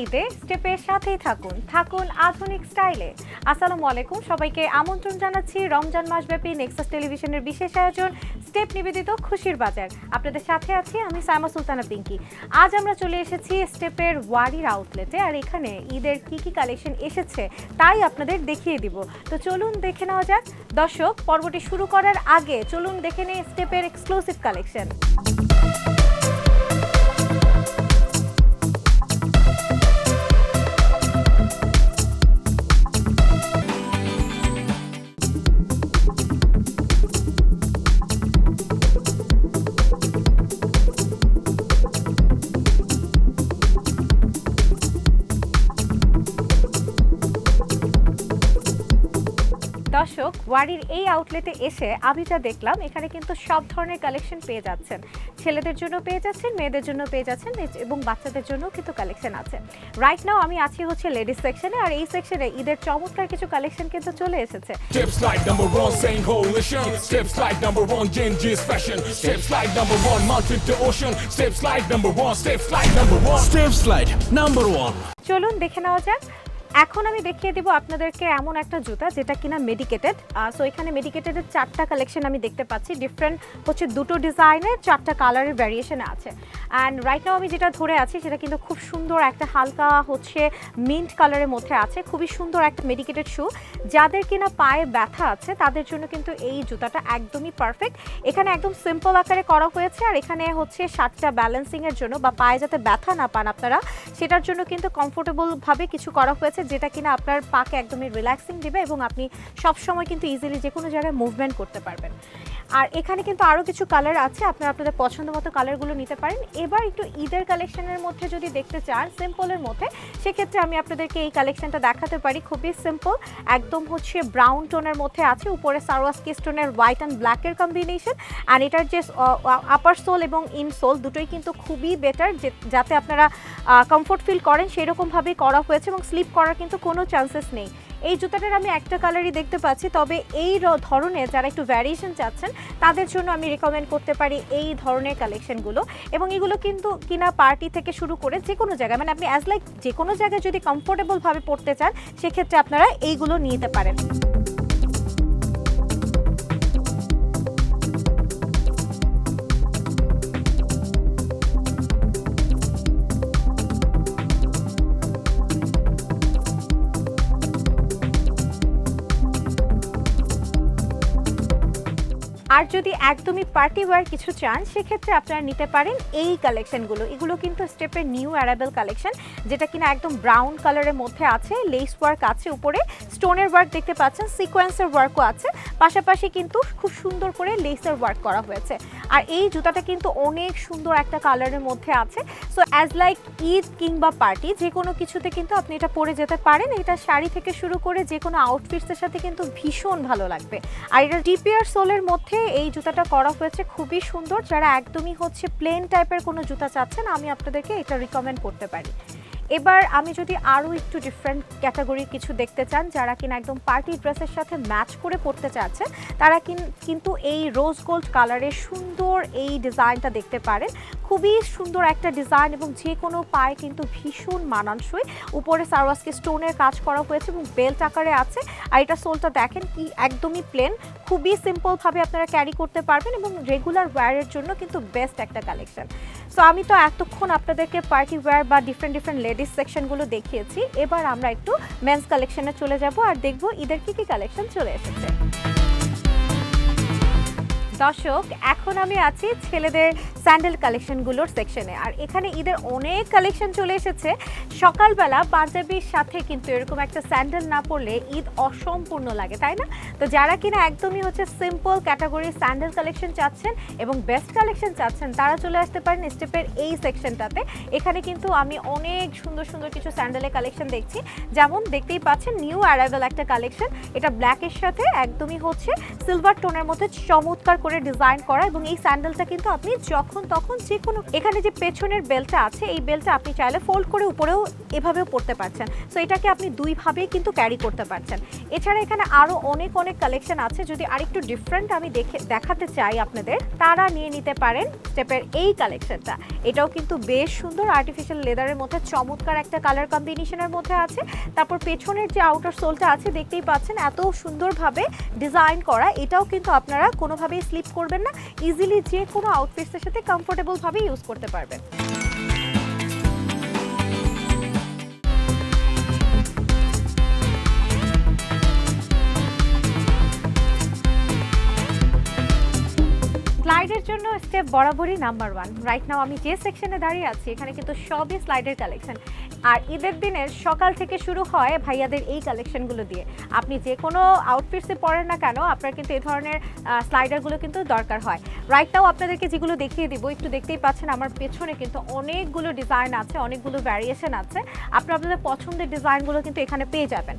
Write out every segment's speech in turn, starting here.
ঈদে স্টেপের সাথেই থাকুন আধুনিক স্টাইলে। আসসালামু আলাইকুম, সবাইকে আমন্ত্রণ জানাচ্ছি রমজান মাসব্যাপী নেক্সাস টেলিভিশনের বিশেষ আয়োজন স্টেপ নিবেদিত খুশির বাজার। আপনাদের সাথে আছি আমি সাইমা সুলতানা পিঙ্কি। আজ আমরা চলে এসেছি স্টেপের ওয়ারির আউটলেটে, আর এখানে ঈদের কি কালেকশন এসেছে তাই আপনাদের দেখিয়ে দিব। তো চলুন দেখে নেওয়া যাক। দর্শক, পর্বটি শুরু করার আগে চলুন দেখে নেই স্টেপের এক্সক্লুসিভ কালেকশন। দর্শক, ওয়ারির এই আউটলেটে এসে আমি যা দেখলাম, এখানে কিন্তু সব ধরনের কালেকশন পেয়ে যাচ্ছেন। ছেলেদের জন্য পেয়ে যাচ্ছেন, মেয়েদের জন্য পেয়ে যাচ্ছেন এবং বাচ্চাদের জন্য কিন্তু কালেকশন আছে। রাইট নাও আমি আছি হচ্ছে লেডিস সেকশনে, আর এই সেকশনে ঈদের চমৎকার কিছু কালেকশন কিন্তু চলে এসেছে। Steps like number one, saying coalition. Steps like number one, Genji's fashion. Steps like number one, mountain to ocean. Steps like number one, steps like number one. Step slide number one. চলুন দেখে নেওয়া যাক। এখন আমি দেখিয়ে দিব আপনাদেরকে এমন একটা জুতা যেটা কিনা মেডিকেটেড। সো এখানে মেডিকেটেডের 4টা কালেকশন আমি দেখতে পাচ্ছি। ডিফারেন্ট হচ্ছে দুটো ডিজাইনের 4টা কালারের ভ্যারিয়েশন আছে। অ্যান্ড রাইট নাও আমি যেটা ধরে আছি সেটা কিন্তু খুব সুন্দর একটা হালকা হচ্ছে মিন্ট কালারের মধ্যে আছে। খুবই সুন্দর একটা মেডিকেটেড শু। যাদের কিনা পায়ে ব্যথা আছে তাদের জন্য কিন্তু এই জুতাটা একদমই পারফেক্ট। এখানে একদম সিম্পল আকারে করা হয়েছে, আর এখানে হচ্ছে 7টা ব্যালেন্সিংয়ের জন্য বা পায়ে যাতে ব্যথা না পান আপনারা, সেটার জন্য কিন্তু কমফোর্টেবলভাবে কিছু করা হয়েছে যেটা কিনা আপনার পাকে একদমই রিল্যাক্সিং দিবে এবং আপনি সবসময় কিন্তু ইজিলি যে কোনো জায়গায় মুভমেন্ট করতে পারবেন। আর এখানে কিন্তু আরও কিছু কালার আছে, আপনারা আপনাদের পছন্দ মতো কালারগুলো নিতে পারেন। এবার একটু ঈদের কালেকশনের মধ্যে যদি দেখতে চান সিম্পলের মধ্যে, সেক্ষেত্রে আমি আপনাদেরকে এই কালেকশনটা দেখাতে পারি। খুবই সিম্পল, একদম হচ্ছে ব্রাউন টোনের মধ্যে আছে, উপরে সারোয়াস্কি স্টোনের হোয়াইট অ্যান্ড ব্ল্যাকের কম্বিনেশন। আর এটার যে আপার সোল এবং ইনসোল দুটোই কিন্তু খুবই বেটার, যাতে আপনারা কমফোর্ট ফিল করেন সেরকমভাবেই করা হয়েছে এবং স্লিপ করার কিন্তু কোনো চান্সেস নেই। এই জুতাটার আমি একটা কালারই দেখতে পাচ্ছি, তবে এই ধরনের যারা একটু ভ্যারিয়েশন চাচ্ছেন তাদের জন্য আমি রেকমেন্ড করতে পারি এই ধরনের কালেকশনগুলো। এবং এগুলো কিন্তু কিনা পার্টি থেকে শুরু করে যে কোনো জায়গায়, মানে আপনি অ্যাজ লাইক যে কোনো জায়গায় যদি কমফোর্টেবলভাবে পড়তে চান সেক্ষেত্রে আপনারা এইগুলো নিতে পারেন। আর যদি একদমই পার্টি ওয়্যার কিছু চান সেক্ষেত্রে আপনারা নিতে পারেন এই কালেকশনগুলো। এগুলো কিন্তু স্টেপের নিউ অ্যারাইভাল কালেকশন, যেটা কিনা একদম ব্রাউন কালারের মধ্যে আছে। লেস ওয়ার্ক আছে, উপরে স্টোনের ওয়ার্ক দেখতে পাচ্ছেন, সিকোয়েন্সের ওয়ার্কও আছে, পাশাপাশি কিন্তু খুব সুন্দর করে লেসের ওয়ার্ক করা হয়েছে। আর এই জুতাটা কিন্তু অনেক সুন্দর একটা কালারের মধ্যে আছে। সো অ্যাজ লাইক ঈদ কিংবা পার্টি যে কোনো কিছুতে কিন্তু আপনি এটা পরে যেতে পারেন। এটা শাড়ি থেকে শুরু করে যে কোনো আউটফিটসের সাথে কিন্তু ভীষণ ভালো লাগবে। আর এটা ডিপিআর সোলের মধ্যে এই জুতাটা করা হয়েছে, খুবই সুন্দর। যারা একদমই হচ্ছে প্লেন টাইপের কোনো জুতা চাচ্ছেন আমি আপনাদেরকে এটা রিকমেন্ড করতে পারি। এবার আমি যদি আরও একটু ডিফারেন্ট ক্যাটাগরির কিছু দেখতে চান, যারা কিনা একদম পার্টি ড্রেসের সাথে ম্যাচ করে পড়তে চাচ্ছেন, তারা কিন্তু এই রোজ গোল্ড কালারের সুন্দর এই ডিজাইনটা দেখতে পারেন। খুবই সুন্দর একটা ডিজাইন এবং যে কোনো পায়ে কিন্তু ভীষণ মানানসই। উপরে সারোয়াস্কি স্টোনের কাজ করা হয়েছে এবং বেল্ট আকারে আছে। আর এটা সোলটা দেখেন কি একদমই প্লেন, খুবই সিম্পলভাবে আপনারা ক্যারি করতে পারবেন এবং রেগুলার ওয়্যারের জন্য কিন্তু বেস্ট একটা কালেকশন। সো আমি তো এতক্ষণ আপনাদেরকে পার্টি ওয়্যার বা ডিফারেন্ট লেডিস সেকশনগুলো দেখিয়েছি। এবার আমরা একটু মেন্স কালেকশনে চলে যাব আর দেখব ঈদের কি কালেকশন চলে এসেছে। দর্শক, এখন আমি আছি ছেলেদের স্যান্ডেল কালেকশনগুলোর সেকশনে, আর এখানে ঈদের অনেক কালেকশন চলে এসেছে। সকালবেলা পাঞ্জাবির সাথে কিন্তু এরকম একটা স্যান্ডেল না পরলে ঈদ অসম্পূর্ণ লাগে, তাই না? তো যারা কিনা একদমই হচ্ছে সিম্পল ক্যাটাগরির স্যান্ডেল কালেকশন চাচ্ছেন এবং বেস্ট কালেকশন চাচ্ছেন, তারা চলে আসতে পারেন স্টেপের এই সেকশনটাতে। এখানে কিন্তু আমি অনেক সুন্দর সুন্দর কিছু স্যান্ডেলের কালেকশন দেখছি। যেমন দেখতেই পাচ্ছেন নিউ অ্যারাইভাল একটা কালেকশন, এটা ব্ল্যাকের সাথে একদমই হচ্ছে সিলভার টোনের মধ্যে চমৎকার করে ডিজাইন করা এবং এই স্যান্ডেলটা কিন্তু আপনি যখন তখন যে কোনো, এখানে যে পেছনের বেল্টটা আছে এই বেল্টটা আপনি চাইলে ফোল্ড করে উপরেও এভাবেও পরতে পারছেন। সো এটাকে আপনি দুইভাবেই কিন্তু ক্যারি করতে পারছেন। এছাড়া এখানে আরও অনেক কালেকশন আছে, যদি আরেকটু ডিফারেন্ট আমি দেখাতে চাই আপনাদের, তারা নিয়ে নিতে পারেন স্টেপের এই কালেকশনটা। এটাও কিন্তু বেশ সুন্দর, আর্টিফিশিয়াল লেদারের মধ্যে চমৎকার একটা কালার কম্বিনেশনের মধ্যে আছে। তারপর পেছনের যে আউটার সোলটা আছে দেখতেই পাচ্ছেন এত সুন্দরভাবে ডিজাইন করা, এটাও কিন্তু আপনারা কোনোভাবেই স্লিপ করবেন না, ইজিলি যে কোনো আউটফিটসের সাথে কমফোর্টেবলভাবে ইউজ করতে পারবেন। স্লাইডের জন্য স্টেপ বরাবরই নাম্বার 1। রাইট নাও আমি যে সেকশনে দাঁড়িয়ে আছি এখানে কিন্তু সবই স্লাইডের কালেকশন, আর ঈদের দিনের সকাল থেকে শুরু হয় ভাইয়াদের এই কালেকশনগুলো দিয়ে। আপনি যে কোনো আউটফিটসে পরেন না কেন আপনার কিন্তু এই ধরনের স্লাইডারগুলো কিন্তু দরকার হয়। রাইট নাও আপনাদেরকে যেগুলো দেখিয়ে দিব একটু দেখতেই পাচ্ছেন আমার পেছনে কিন্তু অনেকগুলো ডিজাইন আছে, অনেকগুলো ভ্যারিয়েশন আছে। আপনারা আপনাদের পছন্দের ডিজাইনগুলো কিন্তু এখানে পেয়ে যাবেন।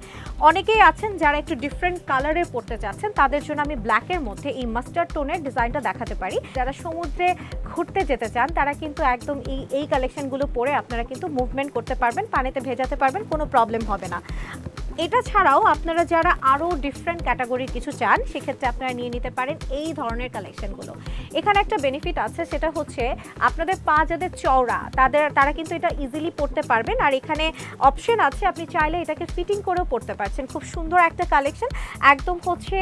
অনেকেই আছেন যারা একটু ডিফারেন্ট কালারে পড়তে চাচ্ছেন, তাদের জন্য আমি ব্ল্যাকের মধ্যে এই মাস্টার্ড টোনের ডিজাইনটা দেখাতে পারি। যারা সমুদ্রে ঘুরতে যেতে চান তারা কিন্তু একদম এই কালেকশনগুলো পরে আপনারা কিন্তু মুভমেন্ট করতে পারবেন, পানিতে ভেজাতে পারবেন, কোনো প্রবলেম হবে না। এটা ছাড়াও আপনারা যারা আরও ডিফারেন্ট ক্যাটাগরির কিছু চান সেক্ষেত্রে আপনারা নিয়ে নিতে পারেন এই ধরনের কালেকশনগুলো। এখানে একটা বেনিফিট আছে, সেটা হচ্ছে আপনাদের পা যাদের চওড়া তারা কিন্তু এটা ইজিলি পরতে পারবেন। আর এখানে অপশন আছে আপনি চাইলে এটাকে ফিটিং করেও পরতে পারছেন। খুব সুন্দর একটা কালেকশন, একদম হচ্ছে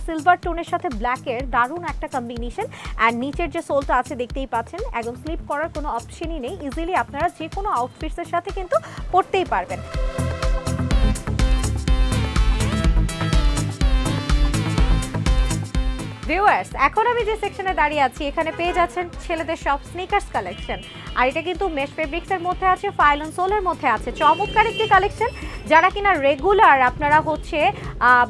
সিলভার টোনের সাথে ব্ল্যাকের দারুণ একটা কম্বিনেশন। আর নিচের যে সোলটা আছে দেখতেই পাচ্ছেন, একদম স্লিপ করার কোনো অপশনই নেই, ইজিলি আপনারা যে কোনো আউটফিটসের সাথে কিন্তু পরতেই পারবেন। ভিউয়ার্স, এখন আমি যে সেকশনে দাঁড়িয়ে আছি এখানে পেয়ে যাচ্ছেন ছেলেদের সব স্নিকার্স কালেকশন। আর এটা কিন্তু মেশ ফেব্রিক্সের মধ্যে আছে, ফাইলন সোলের মধ্যে আছে। চমৎকার একটি কালেকশন, যারা কিনা রেগুলার আপনারা হচ্ছে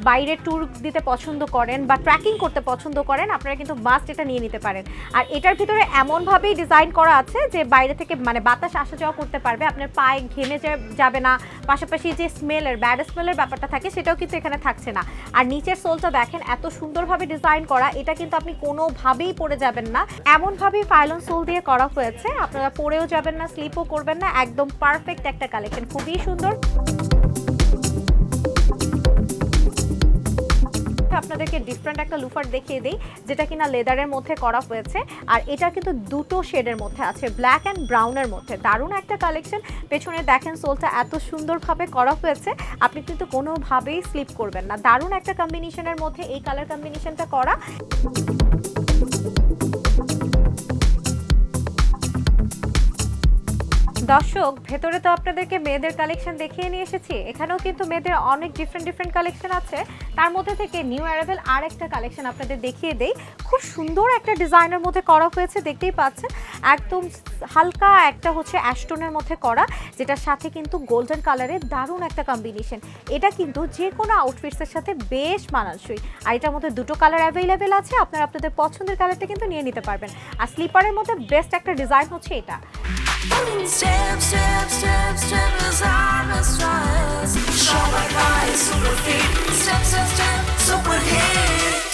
বাইরে ট্যুর দিতে পছন্দ করেন বা ট্র্যাকিং করতে পছন্দ করেন, আপনারা কিন্তু মাস্ট এটা নিয়ে নিতে পারেন। আর এটার ভিতরে এমনভাবেই ডিজাইন করা আছে যে বাইরে থেকে মানে বাতাস আসা যাওয়া করতে পারবে, আপনার পায়ে ঘেমে যাবে না, পাশাপাশি যে ব্যাড স্মেলের ব্যাপারটা থাকে সেটাও কিন্তু এখানে থাকছে না। আর নিচের সোলটা দেখেন এত সুন্দরভাবে ডিজাইন করা, এটা কিন্তু আপনি কোনোভাবেই পরে যাবেন না, এমনভাবেই ফাইলন সোল দিয়ে করা হয়েছে। আপনারা পরেও যাবেন না, স্লিপও করবেন না, একদম পারফেক্ট একটা কালেকশন, খুবই সুন্দর। আপনাদেরকে ডিফারেন্ট একটা লুফার দেখিয়ে দিই যেটা কিনা লেদারের মধ্যে করা হয়েছে। আর এটা কিন্তু দুটো শেডের মধ্যে আছে, ব্ল্যাক অ্যান্ড ব্রাউনের মধ্যে। দারুণ একটা কালেকশন, পেছনে দেখেন সোলটা এত সুন্দরভাবে করা হয়েছে, আপনি কিন্তু কোনোভাবেই স্লিপ করবেন না। দারুণ একটা কম্বিনেশনের মধ্যে এই কালার কম্বিনেশনটা করা। দর্শক, ভেতরে তো আপনাদেরকে মেয়েদের কালেকশন দেখিয়ে নিয়ে এসেছি, এখানেও কিন্তু মেয়েদের অনেক ডিফারেন্ট কালেকশন আছে। তার মধ্যে থেকে নিউ অ্যারাইভেল আর একটা কালেকশন আপনাদের দেখিয়ে দেই। খুব সুন্দর একটা ডিজাইনের মধ্যে করা হয়েছে, দেখতেই পাচ্ছেন একদম হালকা একটা হচ্ছে অ্যাশটোনের মধ্যে করা, যেটার সাথে কিন্তু গোল্ডেন কালারের দারুণ একটা কম্বিনেশন। এটা কিন্তু যে কোনো আউটফিটসের সাথে বেশ মানানসই। আর এটার মধ্যে দুটো কালার অ্যাভেলেবেল আছে, আপনারা আপনাদের পছন্দের কালারটা কিন্তু নিয়ে নিতে পারবেন। আর স্লিপারের মধ্যে বেস্ট একটা ডিজাইন হচ্ছে এটা। Step, step, step, step is on the stars. Show my guys, super feet. Step, step, step, super hit.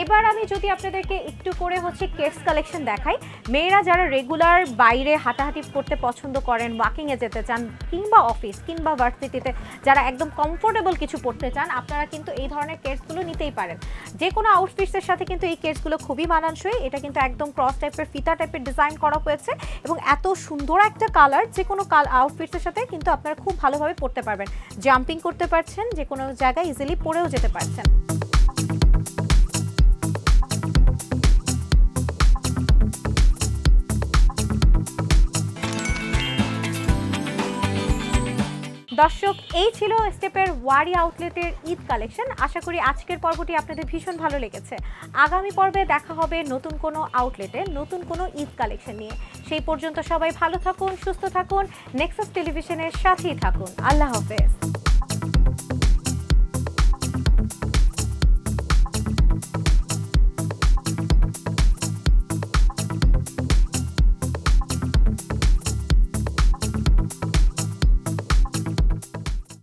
এবার আমি যদি আপনাদেরকে একটু করে হচ্ছে কিডস কালেকশন দেখাই, মেয়েরা যারা রেগুলার বাইরে হাঁটাহাঁটি করতে পছন্দ করেন, ওয়াকিংয়ে যেতে চান, কিংবা অফিস কিংবা ভার্সিটিতে যারা একদম কমফোর্টেবল কিছু পড়তে চান, আপনারা কিন্তু এই ধরনের কিডসগুলো নিতেই পারেন। যে কোনো আউটফিটসের সাথে কিন্তু এই কিডসগুলো খুবই মানানসই। এটা কিন্তু একদম ক্রস টাইপের ফিতা টাইপের ডিজাইন করা হয়েছে এবং এত সুন্দর একটা কালার, যে কোনো আউটফিটসের সাথে কিন্তু আপনারা খুব ভালোভাবে পড়তে পারবেন। জাম্পিং করতে পারছেন, যে কোনো জায়গায় ইজিলি পরেও যেতে পারছেন। দর্শক, এই ছিল স্টেপের ওয়ারি আউটলেটের ঈদ কালেকশন। আশা করি আজকের পর্বটি আপনাদের ভীষণ ভালো লেগেছে। আগামী পর্বে দেখা হবে নতুন কোনো আউটলেটে নতুন কোনো ঈদ কালেকশন নিয়ে। সেই পর্যন্ত সবাই ভালো থাকুন, সুস্থ থাকুন, নেক্সাস টেলিভিশনের সাথেই থাকুন। আল্লাহ হাফেজ।